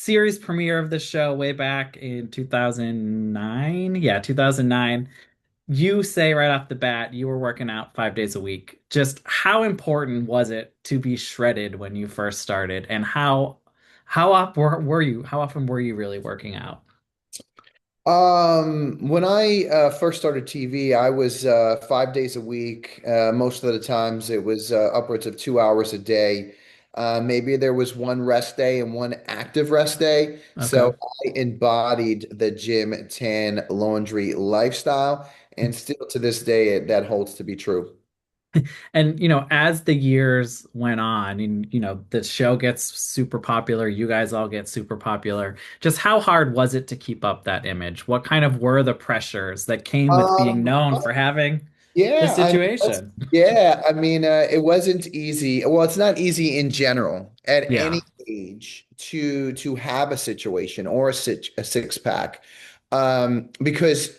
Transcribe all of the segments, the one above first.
series premiere of the show way back in 2009. Yeah, 2009. You say right off the bat you were working out 5 days a week. Just how important was it to be shredded when you first started, and how up were you? How often were you really working out? When I first started TV, I was 5 days a week. Most of the times it was upwards of 2 hours a day. Maybe there was one rest day and one active rest day. Okay. So I embodied the gym, tan, laundry lifestyle. And still to this day, that holds to be true. And as the years went on and the show gets super popular, you guys all get super popular. Just how hard was it to keep up that image? What kind of were the pressures that came with being known for having this Yeah, I mean, situation? it wasn't easy. Well, it's not easy in general at Yeah. any age to have a situation or a six pack, because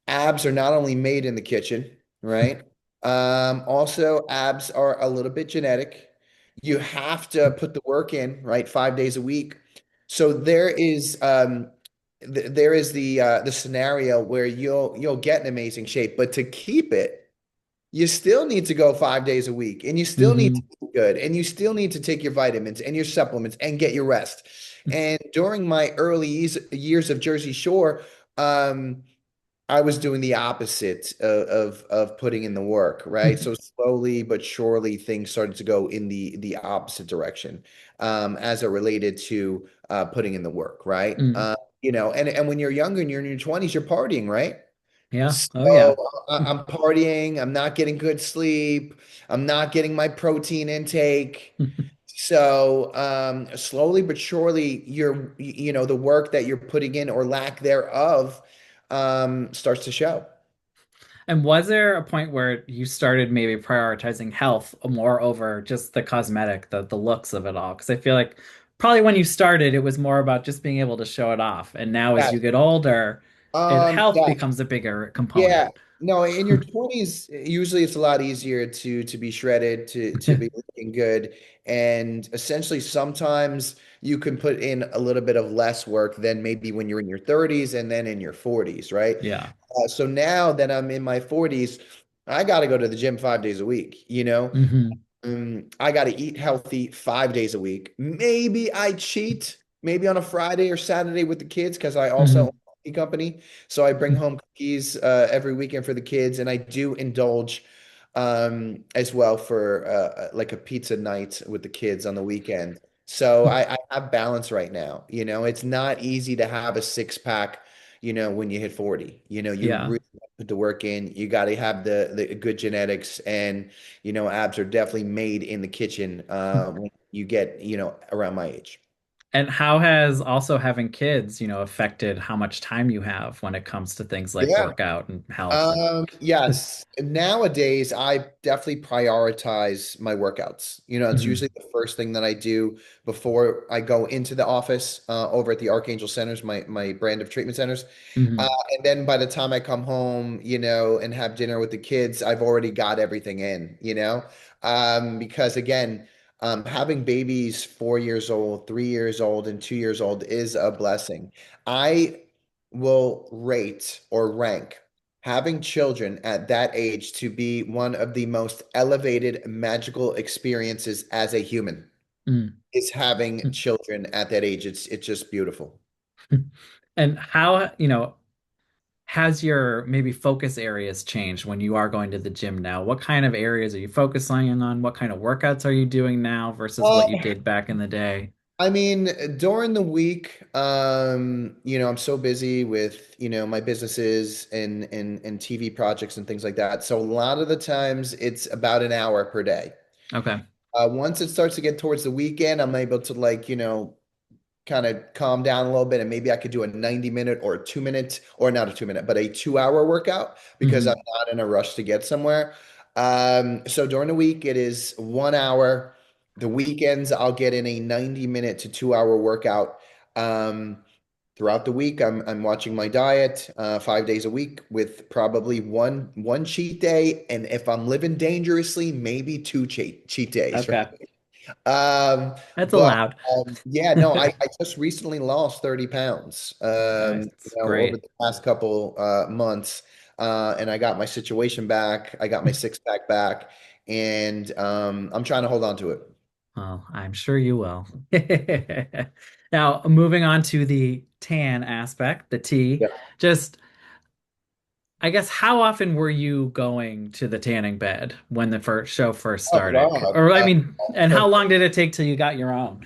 abs are not only made in the kitchen, right? Also, abs are a little bit genetic. You have to put the work in, right? 5 days a week. So there is the scenario where you'll get in amazing shape, but to keep it, you still need to go 5 days a week, and you still need to Hmm. eat good, and you still need to take your vitamins and your supplements and get your rest. And during my early years of Jersey Shore, um, I was doing the opposite of putting in the work, right? So slowly but surely things started to go in the opposite direction, as it related to putting in the work, right? Mm. And when you're younger and you're in your 20s, you're partying, right? Yeah. Oh So yeah. I'm partying, I'm not getting good sleep, I'm not getting my protein intake. So slowly but surely, the work that you're putting in or lack thereof starts to show. And was there a point where you started maybe prioritizing health more over just the cosmetic, the looks of it all? Because I feel like probably when you started, it was more about just being able to show it off. And now as Yes. you get older, health Yeah. becomes a bigger Yeah. component. No, in your 20s, usually it's a lot easier to be shredded, to be looking good. And essentially sometimes you can put in a little bit of less work than maybe when you're in your 30s and then in your 40s, right? Yeah. So now that I'm in my 40s, I got to go to the gym 5 days a week, you know? Hmm. I got to eat healthy 5 days a week. Maybe I cheat, maybe on a Friday or Saturday with the kids because I also own Hmm. a cookie company. So I bring home cookies every weekend for the kids, and I do indulge as well for like a pizza night with the kids on the weekend. So I have balance right now. It's not easy to have a six pack, when you hit 40. You Yeah. really put the work in. You got to have the good genetics, and abs are definitely made in the kitchen when you get, around my age. And how has also having kids, affected how much time you have when it comes to things like Yeah. workout and health and Yes. Nowadays, I definitely prioritize my workouts. It's Mhm. usually the first thing that I do before I go into the office over at the Archangel Centers, my brand of treatment centers. Uh, Mhm. and then by the time I come home, and have dinner with the kids, I've already got everything in. Because again, having babies 4 years old, 3 years old, and 2 years old is a blessing. I will rate or rank having children at that age to be one of the most elevated magical experiences as a human Mm. is having children at that age. It's just beautiful. And how, has your maybe focus areas changed when you are going to the gym now? What kind of areas are you focusing on? What kind of workouts are you doing now versus what you did back in the day? I mean, during the week, I'm so busy with, my businesses and TV projects and things like that. So a lot of the times it's about an hour per day. Okay. Once it starts to get towards the weekend, I'm able to like, kind of calm down a little bit, and maybe I could do a 90-minute or a 2 minute, or not a 2 minute, but a 2 hour workout because I'm Hmm. not in a rush to get somewhere. So during the week, it is 1 hour. The weekends, I'll get in a 90-minute to 2 hour workout. Um, Throughout the week, I'm watching my diet 5 days a week with probably one cheat day, and if I'm living dangerously, maybe two cheat days, Okay. right? That's But allowed. yeah, no, I just recently lost 30 pounds, Nice. over Great. the past couple months. And I got my situation back. I got my six pack back, and I'm trying to hold on to it. Well, I'm sure you will. Now, moving on to the tan aspect, the tea, Yeah. just I guess how often were you going to the tanning bed when the first show first Oh started? God. Or I mean, and how long did it take till you got your own?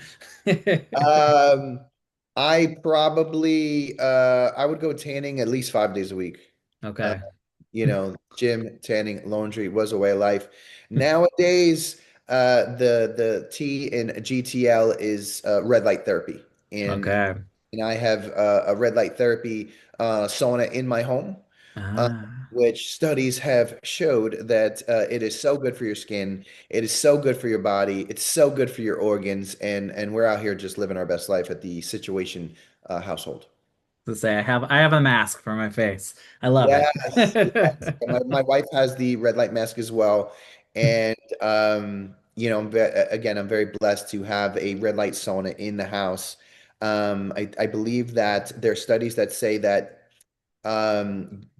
Um, I probably I would go tanning at least 5 days a week. Uh, Okay. gym, tanning, laundry was a way of life. Nowadays, the T in GTL is red light therapy, and Okay. and I have a red light therapy sauna in my home, Ah, which studies have showed that it is so good for your skin, it is so good for your body, it's so good for your organs, and we're out here just living our best life at the Situation household. to say I have a mask for my face. I love it. Yes, yes. And my wife has the red light mask as well. And again, I'm very blessed to have a red light sauna in the house. I believe that there are studies that say that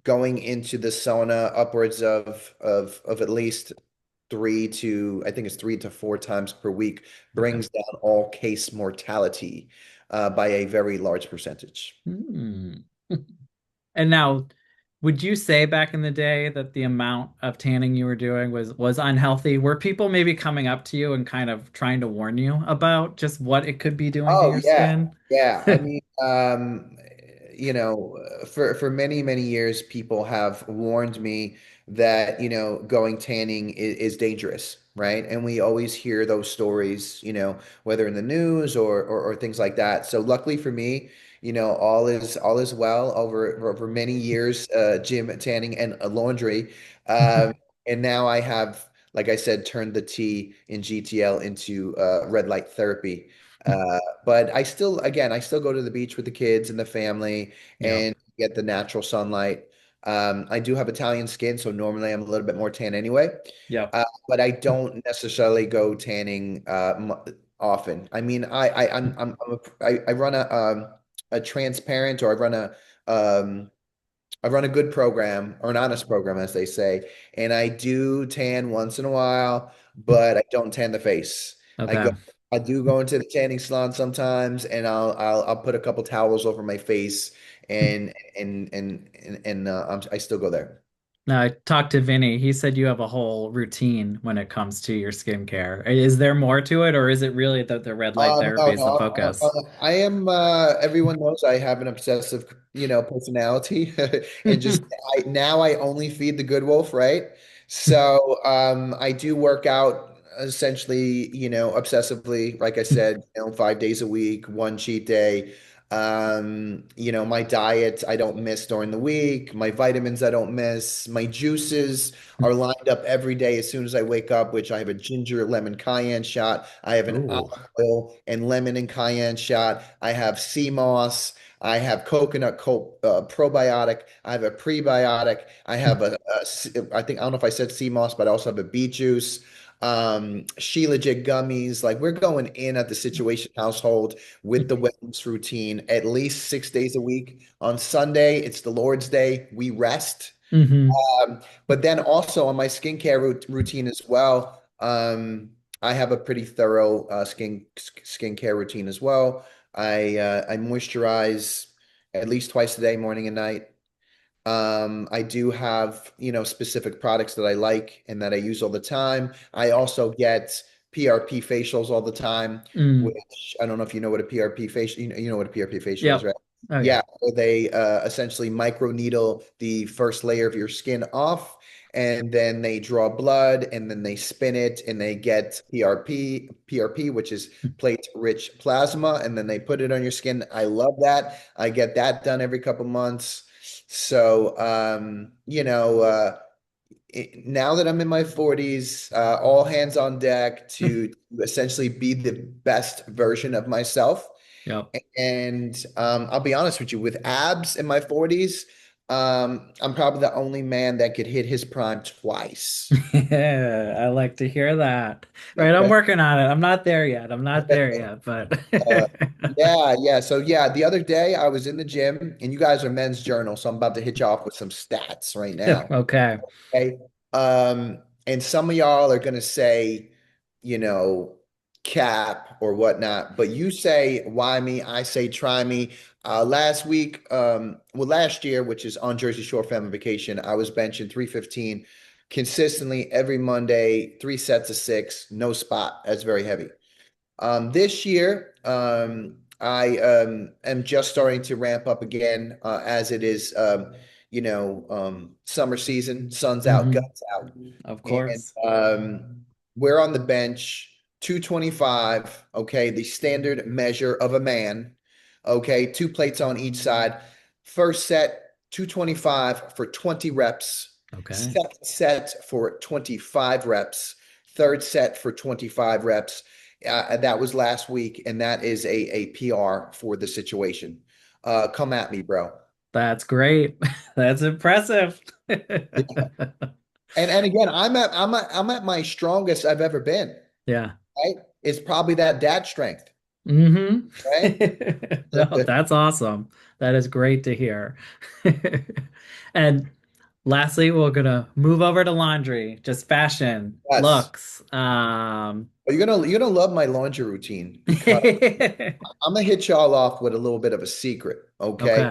going into the sauna upwards of at least I think it's 3 to 4 times per week Okay. brings down all case mortality by a very large percentage. Hmm. And now, would you say back in the day that the amount of tanning you were doing was unhealthy? Were people maybe coming up to you and kind of trying to warn you about just what it could be doing to Oh your yeah, skin? yeah. I mean, for many many years, people have warned me that going tanning is dangerous, right? And we always hear those stories, whether in the news or things like that. So luckily for me, all is well over many years, gym, tanning, and laundry. Um, and now I have, like I said, turned the T in GTL into red light therapy. But I still go to the beach with the kids and the family Yep. and get the natural sunlight. I do have Italian skin, so normally I'm a little bit more tan anyway. Yep. But I don't necessarily go tanning often. I mean, I run a transparent, or um, I run a good program, or an honest program, as they say, and I do tan once in a while, but I don't tan the face. I go, Okay. I do go into the tanning salon sometimes, and I'll put a couple towels over my face, and I still go there. Now, I talked to Vinny. He said you have a whole routine when it comes to your skincare. Is there more to it, or is it really that the red light therapy No, is the no. focus? I am. Everyone knows I have an obsessive, personality, and just now I only feed the good wolf, right? So, I do work out essentially, obsessively. Like I said, 5 days a week, one cheat day. My diet I don't miss during the week. My vitamins I don't miss. My juices are lined up every day as soon as I wake up, which I have a ginger lemon cayenne shot. I have an Ooh. oil and lemon and cayenne shot. I have sea moss. I have coconut probiotic. I have a prebiotic. I have I think, I don't know if I said sea moss, but I also have a beet juice. Sheila Jig gummies. Like, we're going in at the Situation household with the wellness routine at least 6 days a week. On Sunday, it's the Lord's Day. We rest. Hmm. But then also on my skincare routine as well, I have a pretty thorough skincare routine as well. I moisturize at least twice a day, morning and night. I do have, specific products that I like and that I use all the time. I also get PRP facials all the time, Mm. which I don't know if you know what a PRP facial, you know what a PRP facial is, Yep. right? Oh Yeah, yeah. where they essentially micro needle the first layer of your skin off, and then they draw blood, and then they spin it, and they get PRP, which is plate-rich plasma, and then they put it on your skin. I love that. I get that done every couple months. So, now that I'm in my 40s, all hands on deck to essentially be the best version of myself. Yep. And I'll be honest with you, with abs in my 40s, I'm probably the only man that could hit his prime twice. Yeah, I like to hear that. Right, I'm working on it. I'm not there yet. I'm not there yet, but Uh, yeah, yeah. So yeah, the other day I was in the gym, and you guys are Men's Journal, so I'm about to hit you off with some stats right now. okay. Okay. And some of y'all are gonna say, you know, cap or whatnot, but you say why me, I say try me. Last week, well, last year, which is on Jersey Shore family vacation, I was benching 315 consistently every Monday, 3 sets of 6, no spot. That's very heavy. This year, I am just starting to ramp up again as it is, summer season, sun's out, Hmm. guts out. Of And course. we're on the bench, 225, okay, the standard measure of a man, okay, 2 plates on each side. First set, 225 for 20 reps. Okay. Second set for 25 reps. Third set for 25 reps. That was last week, and that is a PR for the situation. Come at me, bro. That's great. That's impressive. And again, I'm at my strongest I've ever been. Yeah. Right? It's probably that dad strength, Hmm. right? No, that's awesome. That is great to hear. And lastly, we're gonna move over to laundry, just fashion, Yes. looks. But you're gonna love my laundry routine because I'm gonna hit y'all off with a little bit of a secret, okay?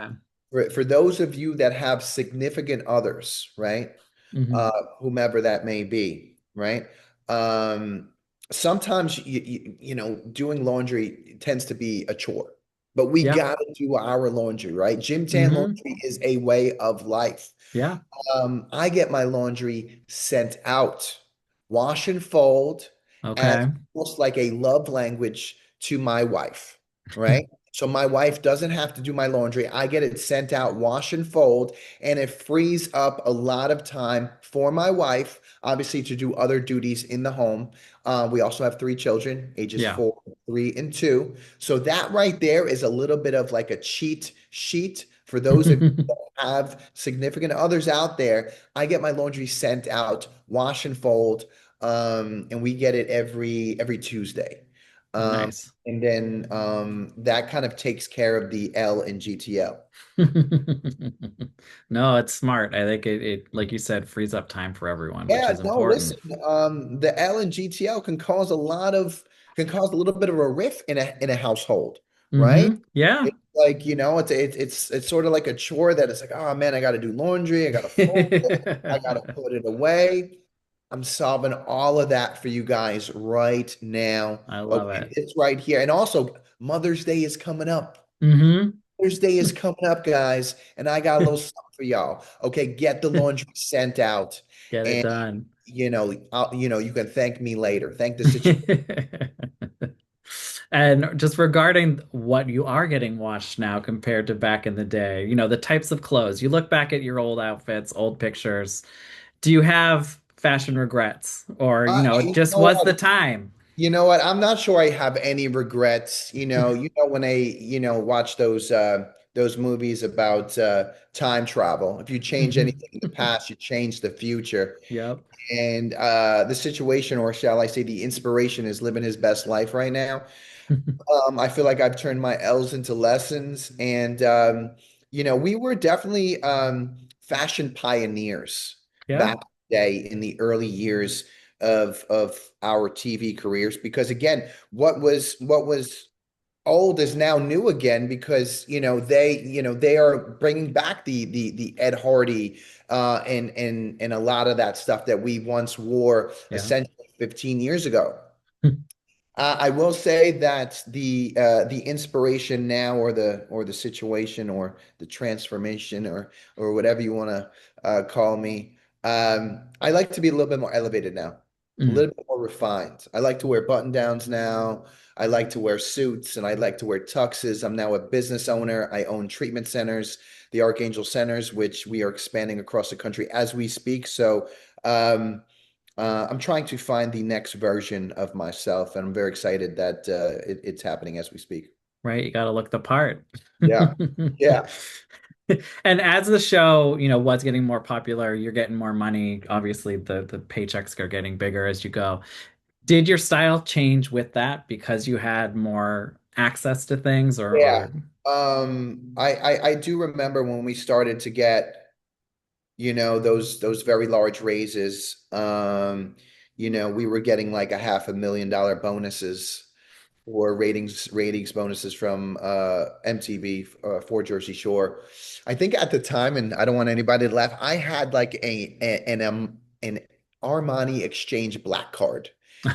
Okay. For those of you that have significant others, right? Hmm. Whomever that may be, right? Um, Sometimes doing laundry tends to be a chore, but we Yeah. gotta do our laundry, right? Gym tan Hmm. laundry is a way of life. Yeah. I get my laundry sent out, wash and fold, as Okay. almost like a love language to my wife, right? So my wife doesn't have to do my laundry. I get it sent out, wash and fold, and it frees up a lot of time for my wife, obviously, to do other duties in the home. We also have 3 children, ages Yeah. 4, 3, and 2. So that right there is a little bit of like a cheat sheet for those of you have significant others out there. I get my laundry sent out, wash and fold, and we get it every Tuesday. Nice. And then that kind of takes care of the L and GTL. No, it's smart. I think it, like you said, frees up time for everyone, which Yeah, is no, listen, important. the L and GTL can cause a little bit of a riff in a household, right? Hmm. Yeah. It's like, it's sort of like a chore that it's like, oh man, I got to do laundry, I got to fold it, I got to put it away. I'm solving all of that for you guys right now. I love Okay, it. it's right here. And also, Mother's Day is coming up. Hmm. Mother's Day is coming up, guys, and I got a little something for y'all. Okay, get the laundry sent out, Get it and done. you can thank me later. Thank the situation. And just regarding what you are getting washed now compared to back in the day, the types of clothes, you look back at your old outfits, old pictures. Do you have fashion regrets? Or, it You just know was what? the time? You know what? I'm not sure I have any regrets. When I watch those movies about time travel. If you change anything in the past, you change the future. Yep. And the situation, or shall I say, the inspiration, is living his best life right now. I feel like I've turned my L's into lessons, and we were definitely fashion pioneers Yeah. back in the day in the early years of our TV careers. Because again, what was old is now new again because they are bringing back the Ed Hardy and a lot of that stuff that we once wore Yeah. essentially 15 years ago. I will say that the inspiration now, or the situation, or the transformation, or whatever you want to call me, I like to be a little bit more elevated now, a Mm. little bit more refined. I like to wear button downs now. I like to wear suits, and I like to wear tuxes. I'm now a business owner. I own treatment centers, the Archangel Centers, which we are expanding across the country as we speak. So. I'm trying to find the next version of myself, and I'm very excited that it's happening as we speak. Right. You got to look the part. Yeah. Yeah. And as the show, was getting more popular, you're getting more money. Obviously, the paychecks are getting bigger as you go. Did your style change with that because you had more access to things Yeah. or I do remember when we started to get, those very large raises. We were getting like a $500,000 bonuses or ratings bonuses from MTV for Jersey Shore. I think at the time, and I don't want anybody to laugh, I had like an Armani Exchange black card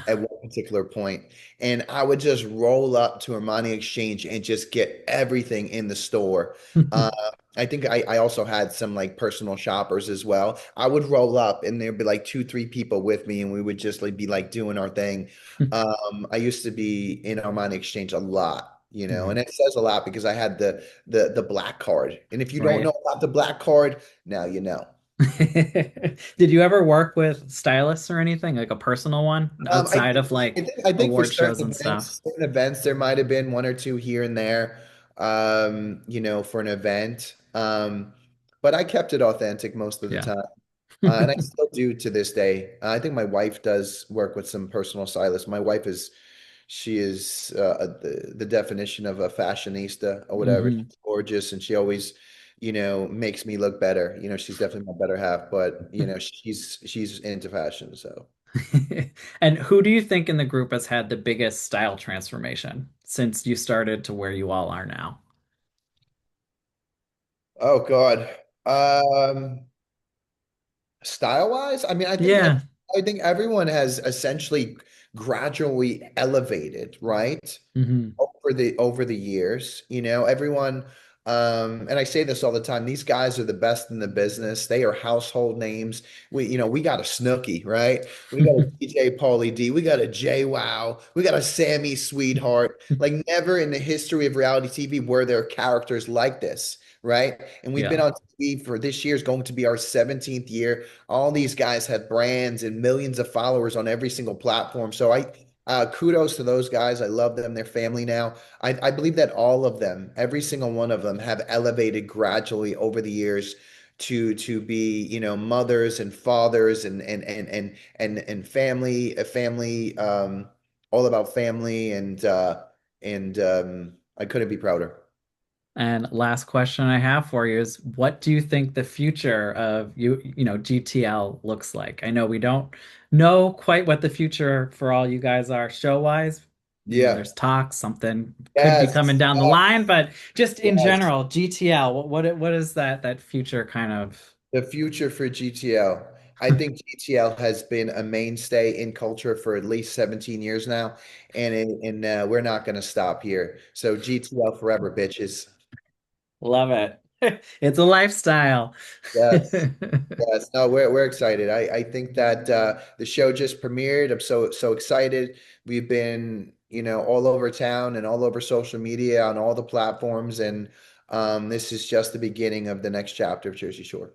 at one particular point, and I would just roll up to Armani Exchange and just get everything in the store. Uh, I think I also had some like personal shoppers as well. I would roll up and there'd be like two, three people with me, and we would just like be like doing our thing. I used to be in Armani Exchange a lot, and Mhm. it says a lot because I had the black card. And if you don't know Right? about the black card, now you know. Did you ever work with stylists or anything, like a personal one, I outside think of like I think for award shows and stuff? certain events, there might have been one or two here and there, for an event. But I kept it authentic most of the Yeah. time. And I still do to this day. I think my wife does work with some personal stylists. My wife she is the definition of a fashionista or whatever. Hmm. She's gorgeous, and she always, makes me look better. She's definitely my better half, but she's into fashion. So, And who do you think in the group has had the biggest style transformation since you started to where you all are now? oh God, style wise, I mean, Yeah. I think everyone has essentially gradually elevated, right? Hmm. Over the years, everyone, and I say this all the time, these guys are the best in the business. They are household names. We got a Snooki, right? We got a DJ Pauly D, we got a Jay Wow, we got a Sammy Sweetheart. Like never in the history of reality TV were there characters like this, right? And we've been Yeah. on TV for this year is going to be our 17th year. All these guys have brands and millions of followers on every single platform. So kudos to those guys. I love them. They're family now. I believe that all of them, every single one of them, have elevated gradually over the years to be, mothers and fathers and family, all about family and I couldn't be prouder. And last question I have for you is what do you think the future of GTL looks like? I know we don't know quite what the future for all you guys are show-wise. Yeah. There's talks, something could be Yes. coming down the Yes. line, but just in Yes. general, GTL, what is that future kind of? The future for GTL. I think GTL has been a mainstay in culture for at least 17 years now, and we're not going to stop here. So GTL forever, bitches. Love it. It's a lifestyle. Yes. Yes. No, we're excited. I think that the show just premiered. I'm so excited. We've been, all over town and all over social media on all the platforms, and this is just the beginning of the next chapter of Jersey Shore.